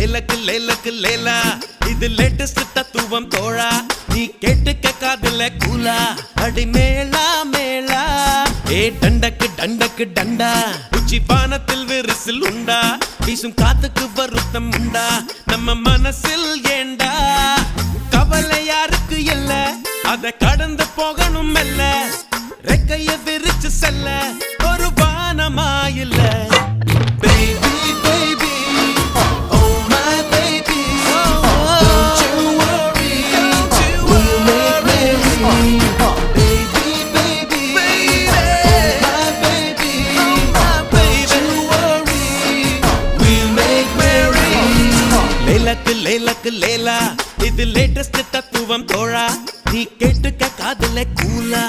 லேலக்கு லேலக்கு லேலா இது லேட்டஸ்ட் தத்துவம் தோழா நீ கேட்டுக்க காதுல கூலா அடி மேளா மேளா ஏ டண்டக்கு டண்டக்கு டண்டா உச்சி பானத்தில் விரிசில் உண்டா வீசும் காத்துக்கு வருத்தம் உண்டா நம்ம மனசில் ஏண்டா கவலை யாருக்கு இல்ல அத கடந்து போகணும் மெல்ல ரெக்கைய விரிச்சு செல்ல ஒரு வானமா இல்ல லேலக்கு லேலக்கு லேலா இது லேட்டஸ்ட் தத்துவம் தோழா நீ கேட்டுக்க காதுல கூலா